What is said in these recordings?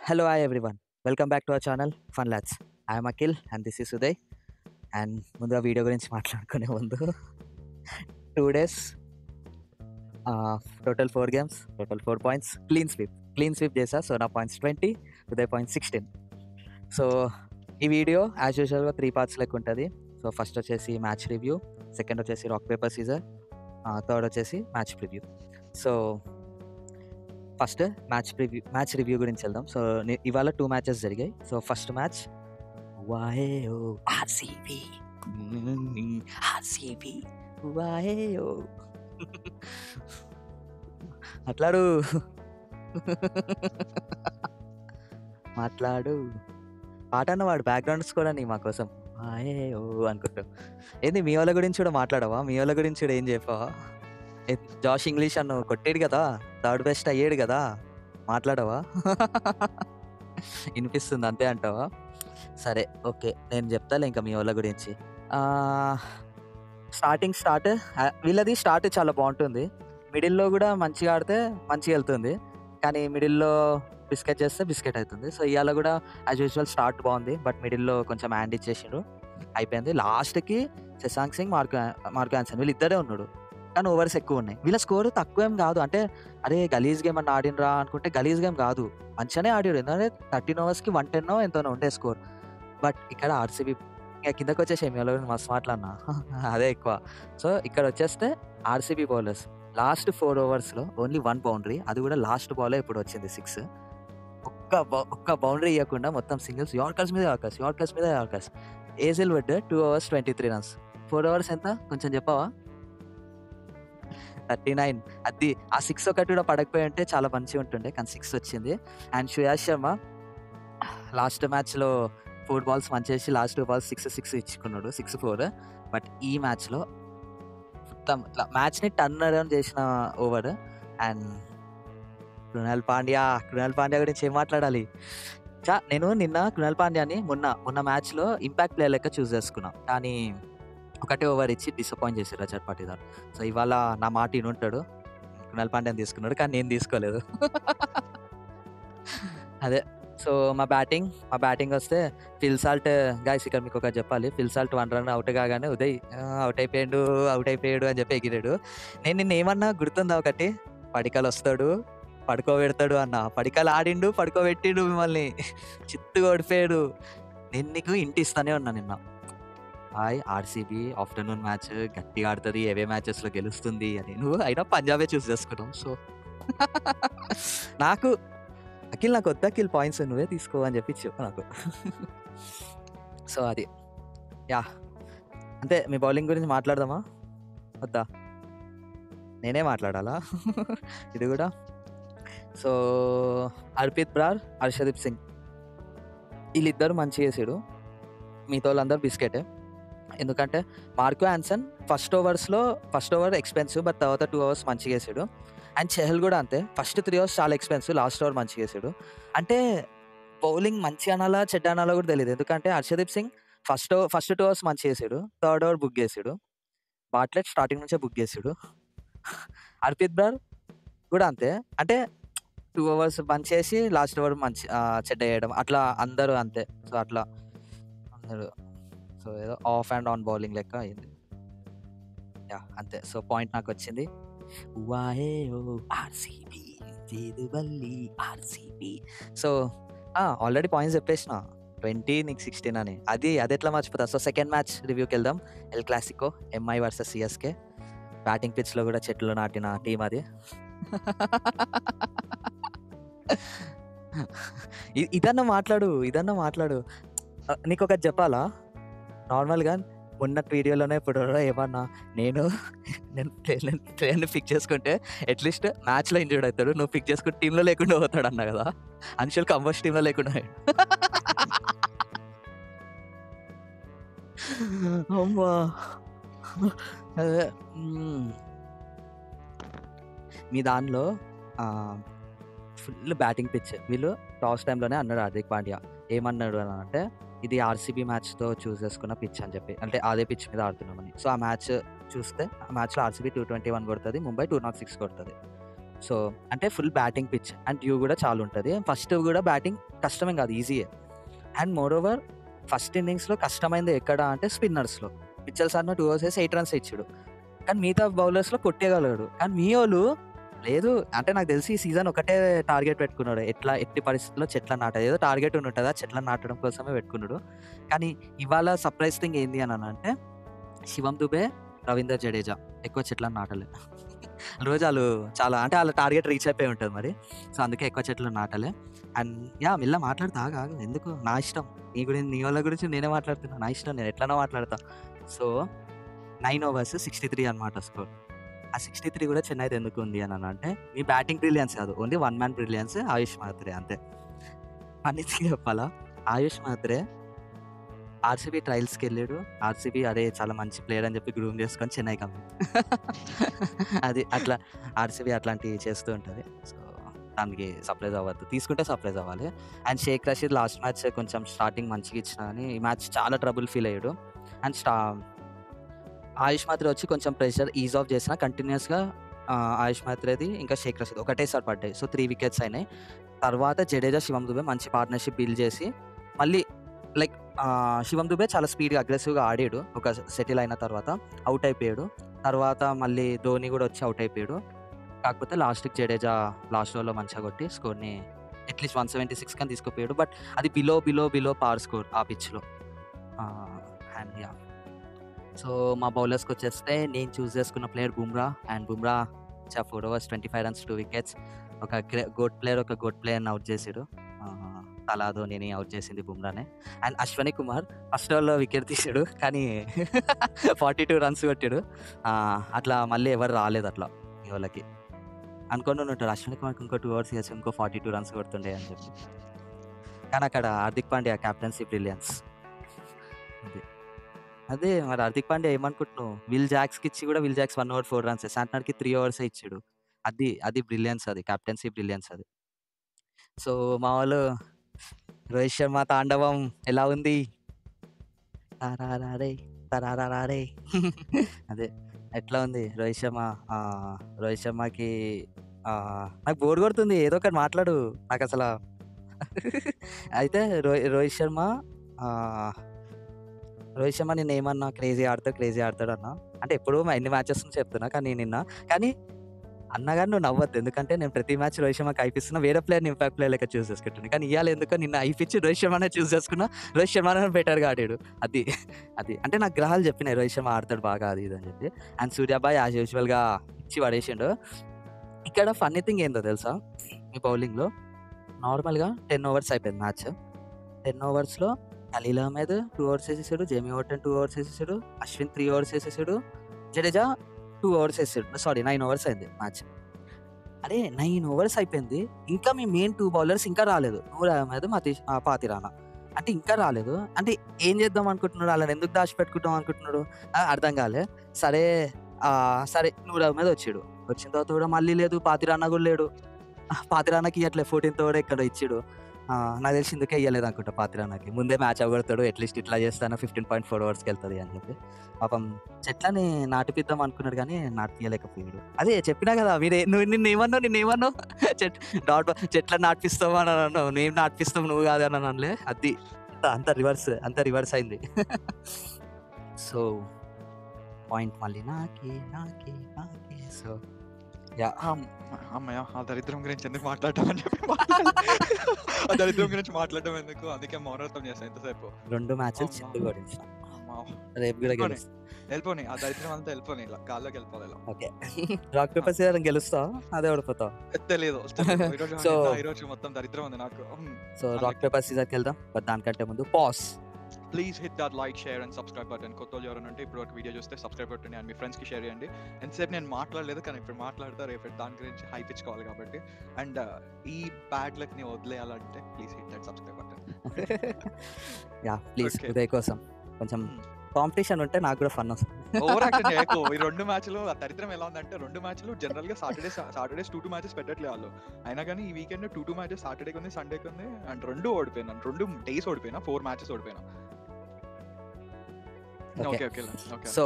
Hello, hi everyone. Welcome back to our channel Fun Lads. I am Akhil and this is Uday. And ముందుగా video గురించి మాట్లాడుకునే ముందు 2 days total 4 games, total 4 points, clean sweep చేసా. So నా points 20, Uday points 16. So ఈ video as యూజువల్గా 3 parts లెక్క ఉంటుంది. సో ఫస్ట్ వచ్చేసి మ్యాచ్ రివ్యూ, సెకండ్ వచ్చేసి రాక్ పేపర్ సీజర్, థర్డ్ వచ్చేసి match preview. So first match review గురించి వెళ్దాం. సో ఇవాళ 2 matches జరిగాయి. సో ఫస్ట్ మ్యాచ్ వాహేయో ఆర్సీబీ ఆర్సీబీ వాహేయో మాట్లాడు మాట్లాడు పాట అన్నవాడు బ్యాక్గ్రౌండ్ స్కోర్ అని మా కోసం వాహేయో అనుకుంటా. ఏంది మీ వాళ్ళ గురించి కూడా మాట్లాడవా? మీ వాళ్ళ గురించి కూడా ఏం చెప్పావా? జాష్ ఇంగ్లీష్ అన్న కొట్టాడు కదా, థర్డ్ బెస్ట్ అయ్యాడు కదా, మాట్లాడవా? వినిపిస్తుంది అంతే అంటావా? సరే ఓకే, నేను చెప్తాలే ఇంకా మీ వాళ్ళ గురించి. స్టార్ట్ వీళ్ళది స్టార్ట్ చాలా బాగుంటుంది. మిడిల్లో కూడా మంచిగా ఆడితే మంచిగా వెళ్తుంది, కానీ మిడిల్లో బిస్కెట్ చేస్తే బిస్కెట్ అవుతుంది. సో ఇవాళ కూడా యాజ్ యూజువల్ స్టార్ట్ బాగుంది, బట్ మిడిల్లో కొంచెం హ్యాండ్ ఇచ్చేసిండు, అయిపోయింది. లాస్ట్కి శశాంక్ సింగ్, మార్కో యాన్సన్ వీళ్ళిద్దరే ఉన్నాడు, కానీ ఓవర్స్ ఎక్కువ ఉన్నాయి. వీళ్ళ స్కోర్ తక్కువ ఏం కాదు. అంటే అరే గలీజ్ గేమ్ అన్న ఆడినరా అనుకుంటే గలీజ్ గేమ్ కాదు, మంచిగానే ఆడాడు. ఎందుకంటే 13 overs ఎంతనో ఎంతోనో ఉండే స్కోర్. బట్ ఇక్కడ ఆర్సీబీ ఇంకా కిందకి వచ్చేసి ఏమి మస్తు మాట్లాడినా అదే ఎక్కువ. సో ఇక్కడ వచ్చేస్తే RCB bowlers last 4 overs only 1 boundary, అది కూడా లాస్ట్ బాల్ ఇప్పుడు వచ్చింది 6. ఒక్క బౌండరీ ఇవ్వకుండా మొత్తం సింగిల్స్, యార్కర్స్ మీద yorkers. Hazlewood 2 overs 23 runs. 4 overs ఎంత కొంచెం చెప్పవా? 39. అది ఆ 6 ఒకటి కూడా పడకపోయి ఉంటే చాలా మంచిగా ఉంటుండే, కానీ 6 వచ్చింది. అండ్ శ్రేయాస్ శర్మ లాస్ట్ మ్యాచ్లో 4 balls మంచి లాస్ట్ 2 balls 6 ఇచ్చుకున్నాడు, 6-4. బట్ ఈ మ్యాచ్లో మొత్తం ఇట్లా మ్యాచ్ని టర్న్ అరౌండ్ చేసిన ఓవర్. అండ్ కృణాల్ పాండ్యా గురించి ఏం మాట్లాడాలి? నేను నిన్న కృణాల్ పాండ్యాని మొన్న మ్యాచ్లో ఇంపాక్ట్ ప్లేయర్ లెక్క చూస్ చేసుకున్నా, కానీ ఒకటే ఓవర్ ఇచ్చి డిసప్పాయింట్ చేశారు రజత్ పాటీదార్. సో ఇవాళ నా మాట ఉంటాడు, కృణాల్ పాండ్యాని తీసుకున్నాడు, కానీ నేను తీసుకోలేదు. అదే. సో మా బ్యాటింగ్ వస్తే ఫిల్ సాల్ట్ గైస్, ఇక్కడ మీకు ఒకటి చెప్పాలి. ఫిల్ సాల్ట్ 1 run అవుట్ కాగానే ఉదయ్ అవుట్ అయిపోయాడు అని చెప్పి ఎగిరాడు. నేను నిన్న ఏమన్నా గుర్తుందా ఒకటి? పడికలు వస్తాడు పడుకోబెడతాడు అన్న. పడికలు ఆడిండు, పడుకోబెట్టిండు, మిమ్మల్ని చిత్తుగా ఓడిపోయాడు. నేను నీకు ఇంటి ఇస్తానే ఉన్నా నిన్న. హాయ్ ఆర్సీబీ ఆఫ్టర్నూన్ మ్యాచ్ గట్టిగా ఆడుతుంది, ఏవే మ్యాచెస్లో గెలుస్తుంది అని. నువ్వు అయినా పంజాబే చూస్ చేసుకున్నావు. సో నాకు వద్దు అఖిల్, పాయింట్స్ నువ్వే తీసుకో అని చెప్పి చెప్పు నాకు. సో అది యా అంతే. మీ బౌలింగ్ గురించి మాట్లాడదామా వద్దా? నేనే మాట్లాడాలా ఇది కూడా? సో హర్ప్రీత్ బ్రార్, హర్షదీప్ సింగ్ వీళ్ళిద్దరు మంచిగా చేసాడు, మిగతా వాళ్ళందరూ బిస్కెటే. ఎందుకంటే Marco Jansen first over expensive, but తర్వాత 2 overs మంచిగా వేసాడు. అండ్ చెహల్ కూడా అంతే, ఫస్ట్ 3 overs చాలా ఎక్స్పెన్సివ్, లాస్ట్ ఓవర్ మంచిగా వేసాడు. అంటే బౌలింగ్ మంచి అనాలా చెడ్డ అనాలా కూడా తెలియదు. ఎందుకంటే హర్షదీప్ సింగ్ ఫస్ట్ 2 overs మంచిగా వేసాడు, థర్డ్ ఓవర్ బుక్ చేసాడు. బాట్లెట్ స్టార్టింగ్ నుంచే బుక్ చేసాడు. హర్ప్రీత్ బ్రార్ కూడా అంతే, అంటే 2 overs మంచి వేసి లాస్ట్ ఓవర్ మంచి చెడ్డ వేయడం, అట్లా అందరూ అంతే. సో అట్లా అందరూ సో ఏదో ఆఫ్ అండ్ ఆన్ బౌలింగ్ లెక్క అయింది. యా అంతే. సో పాయింట్ నాకు వచ్చింది. సో ఆల్రెడీ పాయింట్స్ చెప్పేసిన, 20 నీకు 16 అని. అది ఎట్లా మర్చిపోతా? సో సెకండ్ మ్యాచ్ రివ్యూకి వెళ్దాం. El Clasico MI versus CSK. Batting పిచ్లో కూడా చెట్లు నాటిన టీం అది. ఇదన్నా మాట్లాడు. నీకు ఒకటి చెప్పాలా? నార్మల్గా మొన్న వీడియోలోనే ఇప్పుడు ఏమన్నా నేను ప్లేయర్ని ఫిక్స్ చేసుకుంటే అట్లీస్ట్ మ్యాచ్లో ఇంజూర్డ్ అవుతాడు, నువ్వు ఫిక్స్ చేసుకుంటే టీంలో లేకుండా పోతాడు అన్నా కదా. అన్షుల్ కంబోస్ టీంలో లేకుండా అమ్మా. అదే మీ దానిలో ఫుల్ బ్యాటింగ్ పిచ్. వీళ్ళు టాస్ టైంలోనే అన్నాడు హార్దిక్ పాండ్యా, ఏమన్నాడు అని అంటే, ఇది ఆర్సీబీ మ్యాచ్తో చూస్ చేసుకున్న పిచ్ అని చెప్పి, అంటే అదే పిచ్ మీద ఆడుతున్నామని. సో ఆ మ్యాచ్ చూస్తే ఆ మ్యాచ్లో ఆర్సీబీ 221 కొడుతుంది, ముంబై 206 కొడుతుంది. సో అంటే full batting pitch and due కూడా చాలా ఉంటుంది. ఫస్ట్ కూడా బ్యాటింగ్ కష్టమేం కాదు, ఈజీయే. అండ్ మోర్ ఓవర్ ఫస్ట్ ఇన్నింగ్స్లో కష్టమైంది ఎక్కడ అంటే స్పిన్నర్స్లో. మిచెల్ సార్మ 2 overs వేసి 8 runs ఇచ్చాడు, కానీ మిగతా బౌలర్స్లో కొట్టేయగలడు. కానీ మీ వాళ్ళు లేదు. అంటే నాకు తెలిసి ఈ సీజన్ ఒకటే టార్గెట్ పెట్టుకున్నాడు, ఎట్లా ఎట్టి పరిస్థితుల్లో చెట్లను నాటాలి. ఏదో టార్గెట్ ఉంటుంది, చెట్లను నాటడం కోసమే పెట్టుకున్నాడు. కానీ ఇవాళ సర్ప్రైజ్ థింగ్ ఏంది అని అంటే శివం దుబే, రవీందర్ జడేజా ఎక్కువ చెట్లను నాటలే. రోజు వాళ్ళు చాలా అంటే వాళ్ళ టార్గెట్ రీచ్ అయిపోయి ఉంటుంది మరి. సో అందుకే ఎక్కువ చెట్లు నాటలే. అండ్ మెల్ల మాట్లాడతా కాదు, ఎందుకు నా ఇష్టం. నీ గురించి నీ వాళ్ళ గురించి నేనే మాట్లాడుతున్నా, నా ఇష్టం, నేను ఎట్లనో మాట్లాడతా. సో 9 overs 63 అనమాట స్కోర్. ఆ 63 కూడా చెన్నైది ఎందుకు ఉంది అని అంటే మీ బ్యాటింగ్ బ్రిలియన్స్ కాదు, ఓన్లీ 1 man బ్రిలియన్స్, ఆయుష్ మహత్రే అంతే. అన్నిటికీ చెప్పాలా, ఆయుష్ మహత్రే ఆర్సీబీ ట్రయల్స్కి వెళ్ళాడు. ఆర్సీబీ అరే చాలా మంచి ప్లేయర్ అని చెప్పి గ్రూమ్ చేసుకొని చెన్నై కంపెనీ అది అట్లా ఆర్సీబీ అట్లాంటివి చేస్తూ ఉంటుంది. సో దానికి సర్ప్రైజ్ అవ్వద్దు, తీసుకుంటే సర్ప్రైజ్ అవ్వాలి. And Shaik Rasheed last match కొంచెం స్టార్టింగ్ మంచిగా ఇచ్చిన కానీ ఈ మ్యాచ్ చాలా ట్రబుల్ ఫీల్ అయ్యాడు. అండ్ ఆయుష్ మాత్రే వచ్చి కొంచెం ప్రెషర్ ఈజ్ ఆఫ్ చేసిన కంటిన్యూస్గా ఆయుష్ మాత్రేది ఇంకా షేక్ రషీద్ ఒకటేసారి పడ్డాయి. సో 3 wickets అయినాయి. తర్వాత జడేజా, శివం దుబే మంచి పార్ట్నర్షిప్ బిల్డ్ చేసి మళ్ళీ లైక్ శివం దుబే చాలా స్పీడ్గా అగ్రెసివ్గా ఆడాడు. ఒక సెటిల్ అయిన తర్వాత అవుట్ అయిపోయాడు. తర్వాత మళ్ళీ ధోని కూడా వచ్చి అవుట్ అయిపోయాడు. కాకపోతే లాస్ట్కి జడేజా లాస్ట్ ఓవర్లో మంచిగా కొట్టి స్కోర్ని అట్లీస్ట్ 176 కానీ తీసుకుపోయాడు. బట్ అది బిలో పార్ స్కోర్ ఆ పిచ్లో. అండ్ సో మా బౌలర్స్కి వచ్చేస్తే నేను చూస్ చేసుకున్న player Bumrah. And Bumrah 4 overs 25 runs 2 wickets. ఒక గోడ్ ప్లేయర్ని అవుట్ చేసాడు. తలా ధోనిని అవుట్ చేసింది బుమ్రానే. అండ్ అశ్వని కుమార్ ఫస్ట్ ఓవర్లో వికెట్ తీసాడు, కానీ 42 runs కొట్టాడు. అట్లా మళ్ళీ ఎవరు రాలేదు అట్లా ఈ వాళ్ళకి. అనుకుని ఉంటారు అశ్వని కుమార్కి ఇంకో 2 overs వేసి ఇంకో 42 runs కొడుతుండే అని చెప్పి. కానీ అక్కడ హార్దిక్ పాండ్యా క్యాప్టెన్సీ బ్రిలియన్స్. అదే మరి హార్దిక్ పాండ్యా ఏమనుకుంటున్నావు, విల్ జాక్స్కి ఇచ్చి కూడా విల్ జాక్స్ 1 over 4 runs, శాంట్నర్కి 3 overs ఇచ్చాడు. అది బ్రిలియన్స్, అది క్యాప్టెన్సీ బ్రిలియన్స్ అది. సో మా వాళ్ళు రోహిత్ శర్మ తాండవం ఎలా ఉంది, తరారే తరారే అదే ఎట్లా ఉంది రోహిత్ శర్మకి నాకు బోర్ కొడుతుంది, ఏదో ఒకటి మాట్లాడు నాకు అసలు. అయితే రోహిత్ శర్మ నిన్న ఏమన్నా క్రేజీ ఆడతాడు అన్న అంటే ఎప్పుడూ ఎన్ని మ్యాచెస్ నుంచి చెప్తున్నా. కానీ అన్నగారు నువ్వు నవ్వద్దు, ఎందుకంటే నేను ప్రతి మ్యాచ్ రోహిత్ శర్మకి అయిపిస్తున్నా, వేరే ప్లేయర్ని ఇంపాక్ట్ ప్లేయర్ లెక్క చూస్ చేసుకుంటున్నాను. కానీ ఇవాళ ఎందుకో నిన్న అయిపించి రోహిత్ శర్మనే చూస్ చేసుకున్నా, రోహిత్ శర్మనే బెటర్గా ఆడాడు. అది అంటే నాకు గ్రహాలు చెప్పినాయి రోహిత్ శర్మ ఆడతాడు బాగా అది అని చెప్పి. అండ్ సూర్యాబాయ్ యాజ్ యూజువల్గా ఇచ్చి పడేసిండు. ఇక్కడ ఫన్నీ థింగ్ ఏందో తెలుసా, మీ బౌలింగ్లో నార్మల్గా 10 overs అయిపోయింది మ్యాచ్. 10 oversలో ఖలీల్ అహ్మద్ 2 overs వేసేసాడు, జేమీ ఓటన్ 2 overs వేసేసాడు, అశ్విన్ 3 overs వేసేసాడు, జడేజా 2 overs వేసాడు. 9 overs అయింది మ్యాచ్. అరే 9 overs అయిపోయింది, ఇంకా మీ మెయిన్ 2 bowlers ఇంకా రాలేదు, నూర్ అహ్మద్, పాతిరానా అంటే ఇంకా రాలేదు. అంటే ఏం చేద్దాం అనుకుంటున్నాడు, వాళ్ళని ఎందుకు దాచిపెట్టుకుంటాం అనుకుంటున్నాడు అర్థం కాలే. సరే నూర్ అహ్మద్ వచ్చిన తర్వాత కూడా మళ్ళీ లేదు, పాతిరానా కూడా లేడు. పాతిరానాకి ఇవ్వట్లే, 14th over ఇక్కడ ఇచ్చాడు. నాకు తెలిసి ఇందుకే ఇవ్వలేదు అనుకుంటా పాతిరానాకి, ముందే మ్యాచ్ అవ్వగలుగుతాడు, అట్లీస్ట్ ఇట్లా చేస్తాను 15.4 oversకి వెళ్తుంది అని చెప్పి. పాపం చెట్లని నాటిపిద్దాం అనుకున్నాడు కానీ నాటియలేకపోయాడు. అదే చెప్పినా కదా, నిన్నేమన్నావు చెట్లను నాటిపిస్తావు అని అన్నావు, నేను నాటిపిస్తావు నువ్వు కాదు అని అనలే. అది అంత రివర్స్ అయింది. సో పాయింట్ మళ్ళీ నాకే. సో అమ్మయ్య ఆ దరిద్రం గురించి ఎందుకు మాట్లాడటం అని చెప్పి ఆ దరిద్రం గురించి మాట్లాడటం ఎందుకు, అందుకే మౌనవ్రతం చేస్తాను ఎంతసేపు. 2 matches రేపు కూడా గెలుస్తా, వెళ్ళిపోయి ఆ దరిద్రం అంతా వెళ్ళిపోయి ఇలా గాల్లోకి వెళ్ళిపోవాలి. ఓకే రాక్ పేపర్ సీజర్ గెలుస్తావు, అదే ఓడిపోతావు తెలియదు. ఈరోజు మొత్తం దరిద్రం ఉంది నాకు. సో రాక్ పేపర్ సీజర్కి వెళ్దాం, బట్ దానికంటే ముందు pass. Please hit that like, share and subscribe button. కొత్త వాళ్ళు ఎవరైనా ఉంటే ఇప్పుడు ఒక వీడియో చూస్తే సబ్స్క్రైబ్ బటన్ అండ్ మీ ఫ్రెండ్స్కి షేర్ చేయండి. ఎంతసేపు నేను మాట్లాడలేదు కానీ ఇప్పుడు మాట్లాడతా, రేపు దాని గురించి హైప్ ఇచ్చుకోవాలి కాబట్టి. అండ్ ఈ బ్యాడ్ లక్ని వదిలేయాలంటే please hit that subscribe button. Please Uday కోసం కొంచెం కాంపిటీషన్ ఉంటే నాకు కూడా ఫన్ వస్తుంది. ఓవర్ యాక్షన్ చేయకు. ఈ 2 matches దరిద్రం ఎలా ఉందంటే 2 matches జనరల్ గా సాటర్డేస్ 2 matches పెట్టట్లే వాళ్ళు. అయినా కానీ ఈ వీకెండ్ 2 matches సాటర్డేకి ఉంది, సండేకి ఉంది. అండ్ 2 ఓడిపోయినా, 2 days ఓడిపోయినా, 4 matches ఓడిపోయినా. సో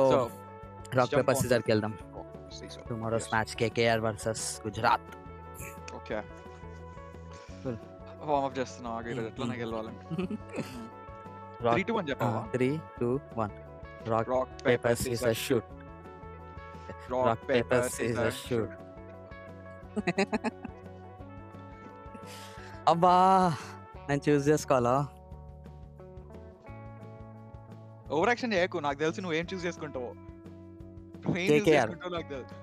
రాక్ పేపర్ సీజర్కి వెళ్దాం. Tomorrow's match KKR versus Gujarat. Okay, Cool. Warmup చేస్తున్నావు ఆగు, ఈరోజు ఎట్లా నాకు గెలవాలి. 3, రాక్ 2, 1 చెప్పావా? 3, 2, 1 rock rock paper paper scissor scissor shoot. Rock paper scissor shoot. అబ్బా నేను చూస్ చేసుకోవాలా? ఓవర్ యాక్షన్ చేయకు, నాకు తెలుసు నువ్వేం చూస్ చేసుకుంటావు. నువ్వేం చూస్ KKR. చేసుకుంటావు నాకు తెలుసు.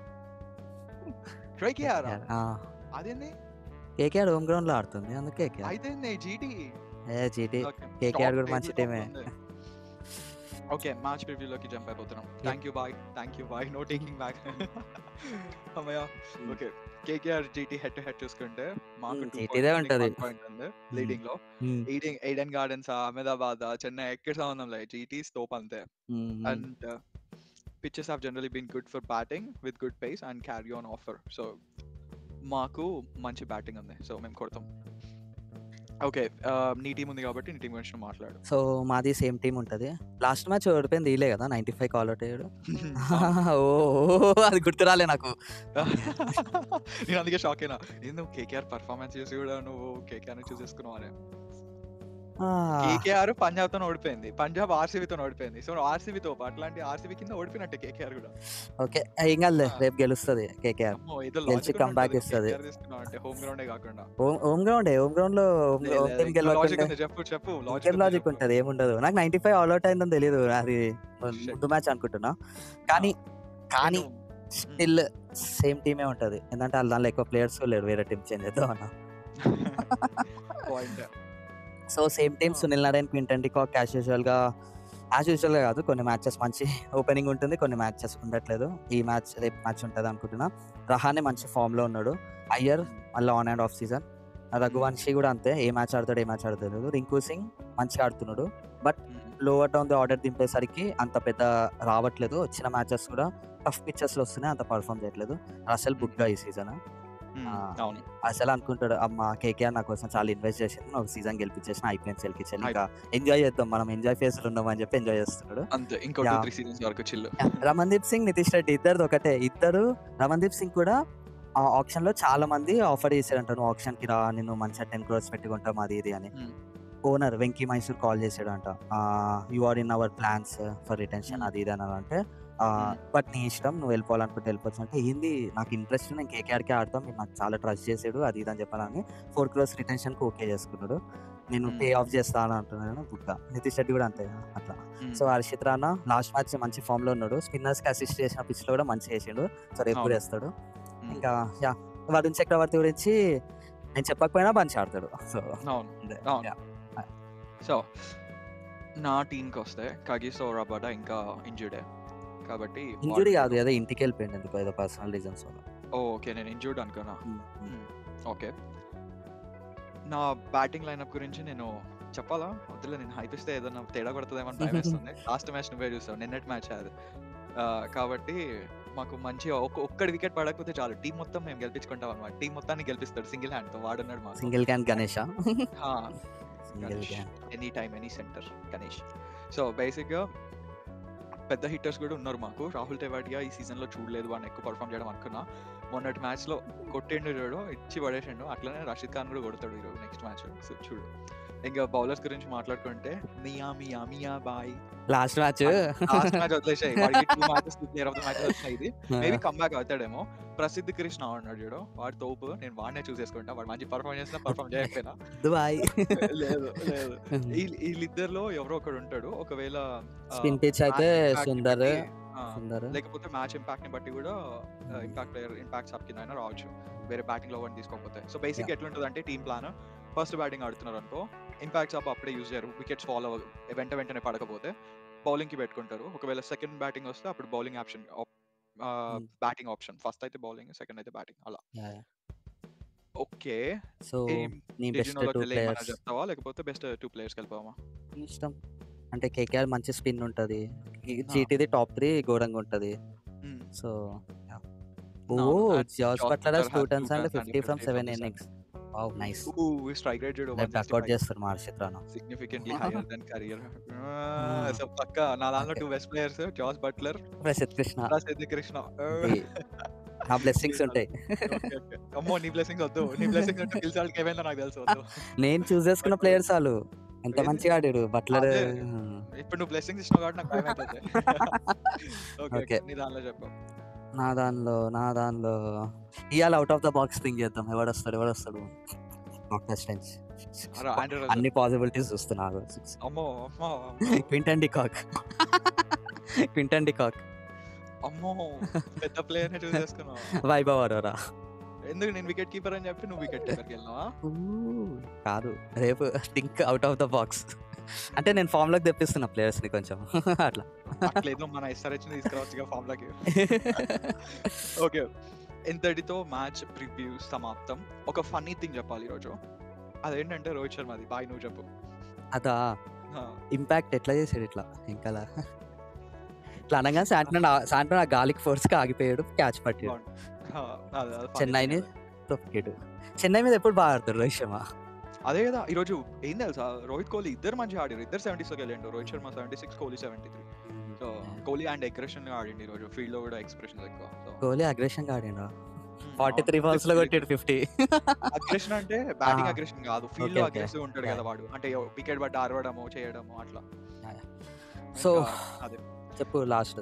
KKR ఆ, అదేంది? KKR హోమ్ గ్రౌండ్ లో ఆడుతుంది అందుకే KKR. అయితే జీటీ. జీటీ ఓకే, KKR కూడా మంచి టీమే. ఓకే, మ్యాచ్ ప్రివ్యూలోకి జంప్ అయిపోతున్నాం. థ్యాంక్ యూ బాయ్, నో టేకింగ్ బ్యాక్. అమ్మయ్య. Okay, KKR GT head to head చూసుకుంటే మాకు 2 జీటీదే ఉంటది. పాయింట్ ఉంది లీడింగ్ లో. మ్మ్. ఈడెన్ గార్డెన్స్, అహ్మదాబాద్, చెన్నై ఎక్కడ సంబంధం లేదు, జీటీ స్టోప్ అంతే. మ్మ్. And pitches have generally been good for batting with good pace and carry on offer. So మాకు మంచి బ్యాటింగ్ ఉంది, సో మేము కొడతాం. ఓకే, నీ టీం ఉంది కాబట్టి నీ టీం గురించి మాట్లాడు. సో మాది సేమ్ టీం ఉంటది. లాస్ట్ మ్యాచ్ ఓడిపోయింది ఈలే కదా, 95 కాల్ అవుట్ అయ్యాడు. ఓ అది గుర్తురాలే నాకు. నేను అందుకే షాక్ అయినా, నువ్వు కేకేఆర్ పర్ఫార్మెన్స్ చేసి కూడా నువ్వు కేకేఆర్ చూస్ చేసుకున్నావు అని. కేకేఆర్ పంజాబ్ తో ఓడిపోయింది, పంజాబ్ ఆర్సీబీతో ఓడిపోయింది. సో ఆర్సీబీతో అట్లాంటి ఆర్సీబీ కింద ఓడిపోయినట్టే కేకేఆర్ కూడా. ఓకే ఏం కాదులే, రేపు గెలుస్తుంది కేకేఆర్. అమ్మో, ఏదో గెలిచి లాజిక్ comeback ఇస్తది. తీసుకున్నావు అంటే హోమ్ గ్రౌండే కాకుండా. హోమ్ గ్రౌండ్ లో టీం లాజిక్ గెలవకుంటే ఉంది, చెప్పు ఇంకేం లాజిక్ ఉంటది? ఏముండదు. నాకు 95 ఆల్ అవుట్ అయిందని తెలియదు, అది ముందు మ్యాచ్ అనుకుంటున్నా. కానీ స్టిల్ సేమ్ టీమే ఉంటది, ఎందుకంటే వాళ్ళ దానిలో ఎక్కువ ప్లేయర్స్ లేరు, వేరే టీం చేంజ్ చేద్దాం అన్న. Point. So same team, Sunil Narayan, Quinton de Kock as usual గా కాదు, కొన్ని మ్యాచెస్ మంచి ఓపెనింగ్ ఉంటుంది, కొన్ని మ్యాచెస్ ఉండట్లేదు. ఈ మ్యాచ్ రేపు మ్యాచ్ ఉంటుంది అనుకుంటున్నా. రహానే మంచి ఫామ్ లో ఉన్నాడు. అయ్యర్ మళ్ళీ on and off season. Raghuvanshi కూడా అంతే, ఏ మ్యాచ్ ఆడతాడు. రింకు సింగ్ మంచిగా ఆడుతున్నాడు, but lower down the order దింపేసరికి అంత పెద్ద రావట్లేదు. వచ్చిన మ్యాచెస్ కూడా టఫ్ పిచ్చెస్ లో వస్తున్నాయి, అంత పర్ఫామ్ చేయట్లేదు. అసలు బుక్గా ఈ సీజన్ అవును, అసలు అనుకుంటాడు, అమ్మ కేకేఆర్ నా కోసం చాలా ఇన్వెస్ట్ చేసింది, ఒక సీజన్ గెలిపించేసిన, ఐపీఎల్ గెలిపించాను, ఇంకా ఎంజాయ్ చేద్దాం, మనం ఎంజాయ్ ఫేస్ ఉన్నాం అని చెప్పి ఎంజాయ్ చేస్తున్నాడు. అంతే, ఇంకో 2-3 సీజన్స్ వరకు చిల్లు. రమన్దీప్ సింగ్, నితీష్ రెడ్డి ఇద్దరు ఒకటే. రమన్దీప్ సింగ్ కూడా ఆప్షన్ లో చాలా మంది ఆఫర్ చేశారంట, నువ్వు ఆప్షన్ కి రా, నేను మంచిగా 10 crores పెట్టుకుంటాం అది ఇది అని. ఓనర్ వెంకీ మైసూర్ కాల్ చేసాడు అంట, you are in our plans for retention అది ఇది అని అంటే, బట్ నీ ఇష్టం, నువ్వు వెళ్ళిపోవాలనుకుంటే వెళ్ళిపోవచ్చు అంటే, ఏంది నాకు ఇంట్రెస్ట్, నేను కేకేఆర్కే ఆడతాం, మీరు నాకు చాలా ట్రస్ట్ చేసాడు అది ఇది అని చెప్పాలని 4 crores రిటెన్షన్కి ఓకే చేసుకున్నాడు. నేను పే ఆఫ్ చేస్తాను అంటున్నాను బుక్. నితీష్ రెడ్డి కూడా అంతే అట్లా. So Harshit Rana last match మంచి ఫామ్ లో ఉన్నాడు, స్పిన్నర్స్ కి అసిస్ట్ చేసిన పిచ్ లో కూడా మంచి చేసిండు, సో రేపు కూడా వేస్తాడు. ఇంకా వరుణ్ చక్రవర్తి గురించి నేను చెప్పకపోయినా మంచి ఆడతాడు. సో నా టీంకి వస్తే కగిసో రబాడా ఇంకా ఇంజూర్డే కాబట్టి. ఇంజురీ కాదు, ఏదో ఇంటికి వెళ్ళిపోయింది ఎందుకో, ఏదో పర్సనల్ రీజన్స్ వల్ల. ఓకే, నేను ఇంజూర్డ్ అనుకున్నా. ఓకే, నా బ్యాటింగ్ లైనప్ గురించి నేను చెప్పాలా వద్దులే, నేను హైపిస్తే ఏదైనా తేడా కొడుతుందేమో అని భయం వేస్తుంది. లాస్ట్ మ్యాచ్ నువ్వే చూస్తావు, నిన్నటి మ్యాచ్ అది. కాబట్టి మాకు మంచి ఒక్కడి వికెట్ పడకపోతే చాలు, టీం మొత్తం మేము గెలిపించుకుంటాం అనమాట. టీం మొత్తాన్ని గెలిపిస్తాడు సింగిల్ హ్యాండ్ తో, వాడున్నాడు మాకు. Single can Ganesh, any time any centre Ganesh. So basic గా పెద్ద హిట్టర్స్ కూడా ఉన్నారు మాకు. రాహుల్ తెవాటియా ఈ సీజన్ లో చూడలేదు, వాడిని ఎక్కువ పర్ఫామ్ చేయడం అనుకున్నా. మొన్నటి మ్యాచ్ లో కొట్టిండు చూడు, ఇచ్చి పడేసిండు. అట్లనే రషీద్ ఖాన్ కూడా కొడతాడు ఈరోజు నెక్స్ట్ మ్యాచ్. సో చూడు. ఇంకా బౌలర్స్ గురించి మాట్లాడుకుంటే మియా బాయ్ లాస్ట్ మ్యాచ్ వదిలేసాయి, వాడికి 2 matches player of the match వచ్చినాయి. ఇది మేబీ కమ్బ్యాక్ అవుతాడేమో. ప్రసిద్ధ్ కృష్ణ ఉన్నాడు చూడు, వాడి తోపు, నేను వాడినే చూస్ చేసుకుంటా. వాడు మంచి పర్ఫామ్ చేసినా పర్ఫామ్ చేయకపోయినా లేదు. వీళ్ళిద్దరిలో ఎవరో ఒకడు ఉంటాడు. ఒకవేళ స్పిన్ పిచ్ అయితే సుందర్, లేకపోతే మ్యాచ్ ఇంపాక్ట్ ని బట్టి కూడా ఇంపాక్ట్ ప్లేయర్ ఇంపాక్ట్ సబ్ కింద అయినా రావచ్చు, వేరే బ్యాటింగ్ లో వాడిని తీసుకోకపోతే. సో బేసిక్ ఎట్లుంటుంది అంటే, టీమ్ ప్లాన్ ఫస్ట్ బ్యాటింగ్ ఆడుతున్నారు అనుకో, ఇంపాక్ట్ సబ్ అప్పుడే యూజ్ చేయరు, వికెట్స్ ఫాలో వెంటనే పడకపోతే బౌలింగ్ కి పెట్టుకుంటారు. ఒకవేళ సెకండ్ బ్యాటింగ్ వస్తే అప్పుడు bowling option, batting option. First అయితే బౌలింగ్, సెకండ్ అయితే బ్యాటింగ్, అలా. ఓకే, సో నీ బెస్ట్ 2 players చెప్తావా లేకపోతే బెస్ట్ 2 players కలిపావా? ఇష్టం. అంటే కేకేఆర్ మంచి స్పిన్ ఉంటది, జీటీది టాప్ 3 ఘోరంగా ఉంటది. So George Buttler 2 tons and 50 from 7 innings. Wow, nice. Strike rate చూడు, బ్యాక్అవుట్ చేస్తారు Harshit Rana, significantly higher then career. So పక్కా నా దాంట్లో 2 best players, George Buttler, Prasidh Krishna. నా బ్లెస్సింగ్స్ ఉంటాయి. ఓకే. ఓకే. అమ్మో! నీ బ్లెస్సింగ్స్ వద్దు. నీ బ్లెస్సింగ్స్ అంటే బిల్ సాల్ట్‌కి ఏమైందో నాకు తెలుసు వద్దు. నేను చూజ్ చేసుకున్న ప్లేయర్స్ ఆళ్ళు. ఎంత ఏది? మంచిగా ఆడాడు. బట్లర్ అదే. ఇప్పుడు నువ్వు బ్లెస్సింగ్స్ ఇచ్చినావు కాబట్టి నాకు భయమైతుంది. ఓకే. ఓకే. నీ దానిలో చెప్పు. నా దానిలో ఇయాల out of the box think చేద్దాం. ఎవడొస్తాడు? Doctor Strange. అరే ఆండ్రూ రసెల్. అన్ని పాసిబిలిటీస్ చూస్తున్నా. అమ్మో! అమ్మో! Quinton de Kock. అమ్మో! పెద్ద ప్లేయర్‌నే చూస్ చేసుకున్నావు. వైభవ్ అరోరా. ఎందుకు నేను వికెట్ కీపర్ అని చెప్పి నువ్వు వికెట్ కీపర్‌కి వెళ్ళినావా? కాదు. రేపు think out of the box. అంటే నేను ఫామ్‌లోకి తెప్పిస్తున్నా ప్లేయర్స్‌ని కొంచెం అట్లా. అట్లేదో మన ఎస్ఆర్‌హెచ్‌ని తీసుకురావచ్చుగా ఫామ్‌లోకి. ఓకే. ఇంతటితో మ్యాచ్ ప్రివ్యూ సమాప్తం. ఒక ఫన్నీ థింగ్ చెప్పాలి ఈరోజు. అదేంటంటే రోహిత్ శర్మది. బాయ్ నువ్వు చెప్పు. అదా ఆ! ఇంపాక్ట్ ఎట్లా చేసాడు ఇట్లా ఇంకలా ఇట్లా అనగా శాంటనర్ ఆ గాలికి ఫోర్స్‌కి ఆగిపోయాడు. క్యాచ్ పట్టాడు. బావుంది. ఆ! అది funny చెన్నైని thing అది. తొక్కాడు. చెన్నై మీద ఎప్పుడు బాగా ఆడతాడు రోహిత్ శర్మ. అదే కదా ఈరోజు ఏం తెలుసా రోహిత్ కోహ్లీ ఇద్దరు మంచిగా ఆడారు. ఇద్దరు 70స్‌లోకి వెళ్ళిండు. Rohit Sharma 76, Kohli 73. So Kohli and aggression ఆడిండు ఈరోజు. ఫీల్డ్ లో కూడా ఎక్స్‌ప్రెషన్స్ ఎక్కువ. సో కోహ్లీ అగ్రెషన్‌గా ఆడిండా? అవును. 43 బాల్స్‌లో కొట్టాడు 50. అగ్రెషన్ అంటే బ్యాటింగ్ ఆహా! అగ్రెషన్ కాదు. Field okay. లో ఓకే. అగ్రెసివ్ ఉంటాడు కదా వాడు. అంటే వికెట్ పట్టి అరవడము, చేయడము అట్లా. సో ఇంకా అదే. చెప్పు లాస్ట్.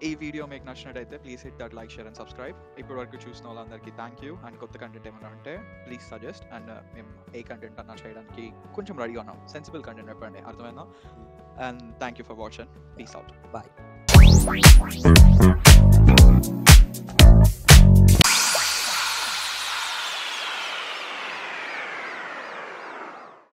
ఈ వీడియో మీకు నచ్చినట్టయితే please hit that like, share and subscribe. ఇప్పటి వరకు చూసిన వాళ్ళందరికీ థ్యాంక్ యూ. అండ్ కొత్త కంటెంట్ ఏమైనా ఉంటే ప్లీజ్ సజెస్ట్. అండ్ మేము ఏ కంటెంట్ అన్నా చేయడానికి కొంచెం రెడీగా ఉన్నాం. సెన్సిబుల్ కంటెంట్ చెప్పండి, అర్థమైందా? And thank you for watching. Peace out. Bye.